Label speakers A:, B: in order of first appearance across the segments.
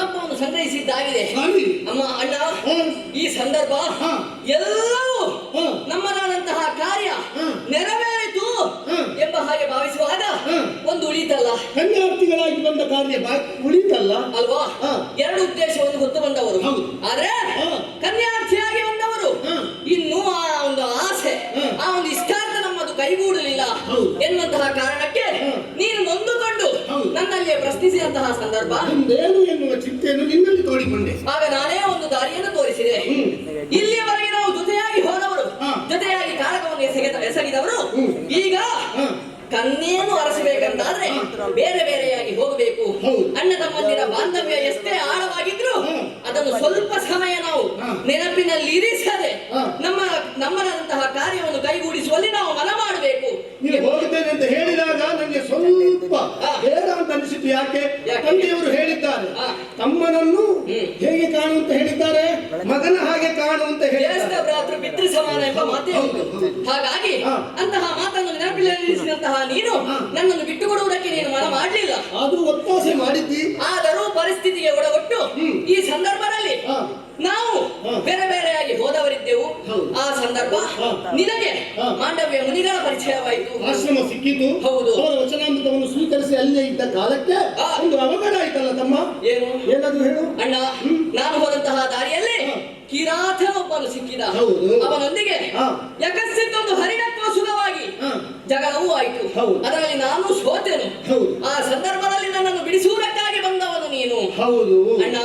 A: ಸಂಕಲ್ಪವನ್ನು ಸಂಗ್ರಹಿಸಿದ್ದಾಗಿದೆ.
B: ಸರಿ
A: ಅಮ್ಮ ಅಣ್ಣ, ಈ ಸಂದರ್ಭ ಎಲ್ಲವೂ ನಮ್ಮದಾದಂತಹ ಕಾರ್ಯ ನೆರವೇರಿತು ಎಂಬ ಹಾಗೆ ಭಾವಿಸುವಾಗ ಒಂದು ಉಳಿತಲ್ಲ.
B: ಕನ್ಯಾರ್ಥಿಗಳಾಗಿ ಬಂದ ಕಾರ್ಯ ಉಳಿತಲ್ಲ
A: ಅಲ್ವಾ? ಎರಡು ಉದ್ದೇಶವನ್ನು ಹೊತ್ತು ಬಂದವರು. ಆದ್ರೆ ಕನ್ಯಾರ್ಥಿಯಾಗಿ ಬಂದವರು ಇನ್ನೂ ಆ ಒಂದು ಆಸೆ, ಆ ಒಂದು ಇಷ್ಟಾರ್ಥ ನಮ್ಮದು ಕೈಗೂಡಲಿಲ್ಲ ಎನ್ನುವಂತಹ ಕಾರಣಕ್ಕೆ ನೀನು ನೊಂದುಕೊಂಡು ನನ್ನಲ್ಲಿಯೇ ಪ್ರಶ್ನಿಸಿದಂತಹ ಸಂದರ್ಭ.
B: ಏನು ಎನ್ನುವ ಚಿಂತೆಯನ್ನು ನಿನ್ನಲ್ಲಿ ತೋಡಿಕೊಂಡೆ.
A: ಆಗ ನಾನೇ ಒಂದು ದಾರಿಯನ್ನು ತೋರಿಸಿದೆ. ಇಲ್ಲಿಯವರೆಗೆ ನಾವು ಜೊತೆಯಾಗಿ ಹೋದವರು, ಜೊತೆಯಾಗಿ ಕಾರಕವನ್ನು ಎಸಗಿದವರು, ಈಗ ಕನ್ನೆಯನ್ನು ಅರಸಬೇಕಂತಾದ್ರೆ ಬೇರೆ ಬೇರೆಯಾಗಿ ಹೋಗಬೇಕು. ಅಣ್ಣ ತಮ್ಮಂದಿರ ಬಾಂಧವ್ಯ ಎಷ್ಟೇ ಆಳವಾಗಿದ್ರು ಅದನ್ನು ಸ್ವಲ್ಪ ಸಮಯ ನಾವು ನೆನಪಿನಲ್ಲಿ ಇರಿಸದೆ ನಮ್ಮದಂತಹ ಕಾರ್ಯವನ್ನು ಕೈಗೂಡಿಸುವಲ್ಲಿ ನಾವು ಮನ ಮಾಡಬೇಕು.
B: ನೀವು ಹೋಗುತ್ತೇನೆ ಅಂತ ಹೇಳಿದಾಗ ನನಗೆ ಸ್ವಲ್ಪ ಬೇಡ ಅಂತ ಅನಿಸಿತು. ಯಾಕೆ? ತಂದೆಯವರು ಹೇಳಿದ್ದಾರೆ, ತಮ್ಮನನ್ನು ಹೇಗೆ ಕಾಣು ಅಂತ ಹೇಳಿದ್ದಾರೆ, ಮಗನ ಹಾಗೆ ಕಾಣು ಅಂತ ಹೇಳಿದ್ದಾರೆ.
A: ಭ್ರಾತೃ ಪಿತೃ ಸಮಾನ ಎಂಬ ಮಾತೇ ಉಂಟು. ಹಾಗಾಗಿ ಅಂತಹ ಮಾತನ್ನು ನೆನಪಿನಲ್ಲಿರಿಸಿದಂತಹ ನೀನು ನನ್ನನ್ನು ಬಿಟ್ಟುಕೊಡುವುದಕ್ಕೆ ನೀನು ಮನ ಮಾಡಲಿಲ್ಲ.
B: ಆದ್ರೂ ಒತ್ತಾಸೆ ಮಾಡಿದ್ದಿ.
A: ಆದರೂ ಪರಿಸ್ಥಿತಿಗೆ ಒಳಗೊಟ್ಟು ಈ ಸಂದರ್ಭದಲ್ಲಿ ನಾವು ಬೇರೆ ಬೇರೆಯಾಗಿ ಹೋದವರಿದ್ದೆವು. ಆ ಸಂದರ್ಭ ನಿನಗೆ ಮಾಂಡವ್ಯ ಮುನಿಗಳ ಪರಿಚಯವಾಯಿತು,
B: ಆಶ್ರಮ ಸಿಕ್ಕಿತು.
A: ಹೌದು.
B: ಅವರ ವಚನಾಮೃತವನ್ನು ಸ್ವೀಕರಿಸಿ ಅಲ್ಲೇ ಇದ್ದ ಕಾಲಕ್ಕೆ ಒಂದು ಅವಘಡ ಆಯ್ತಲ್ಲ ತಮ್ಮ. ಏನು? ಏನಾದ್ರು ಹೇಳು
A: ಅಣ್ಣ. ನಾನು ಹೋದಂತಹ ದಾರಿಯಲ್ಲಿ ಕಿರಾತ ಒಬ್ಬನು ಸಿಕ್ಕಿದ. ಅವನೊಂದಿಗೆ ಯಕಸ್ಸಿದ್ದೊಂದು ಹರಿಣಕ್ಕೋಸುಗವಾಗಿ ಜಗಳವೂ ಆಯಿತು. ಅದರಲ್ಲಿ ನಾನು ಸೋತೆನು. ಆ ಸಂದರ್ಭದಲ್ಲಿ ನನ್ನನ್ನು ಬಿಡಿಸುವುದಕ್ಕಾಗಿ ಬಂದವನು ನೀನು.
B: ಹೌದು
A: ಅಣ್ಣ.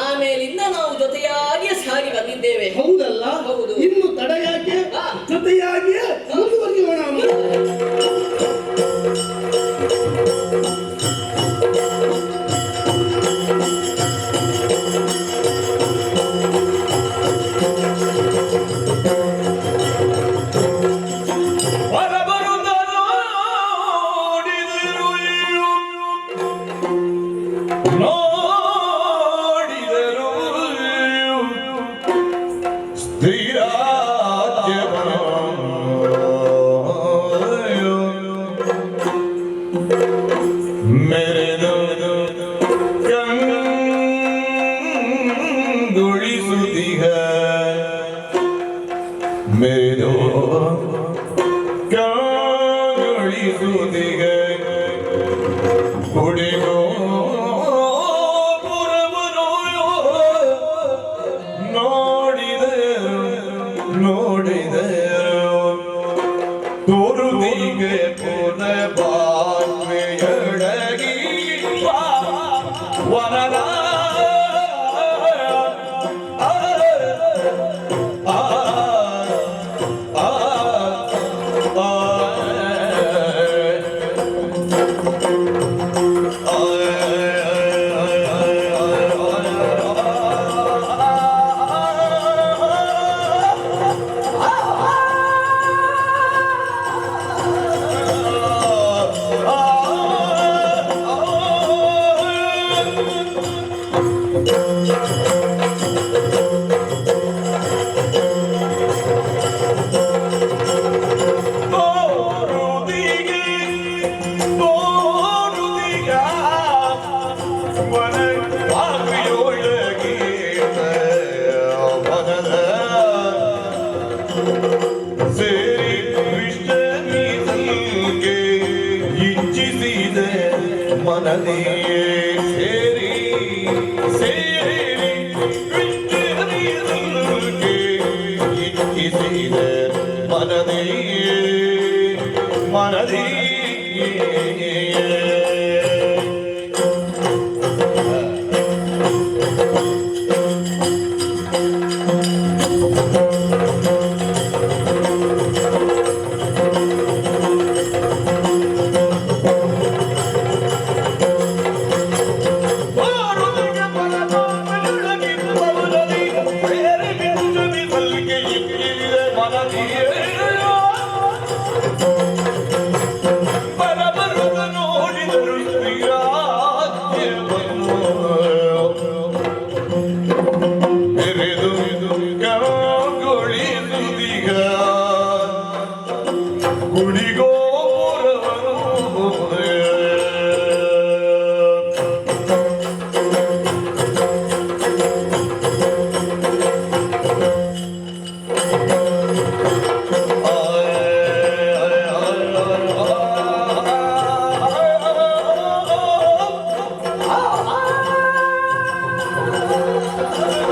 A: ಆಮೇಲಿಂದ ನಾವು ಜೊತೆಯಾಗಿ ಸಾಗಿ ಬಂದಿದ್ದೇವೆ.
B: ಹೌದಲ್ಲ?
A: ಹೌದು.
B: ಇನ್ನು ತಡ ಯಾಕೆ? ಜೊತೆಯಾಗಿಯೇ ಮುಂದುವರಿಯೋಣ.
A: ಆ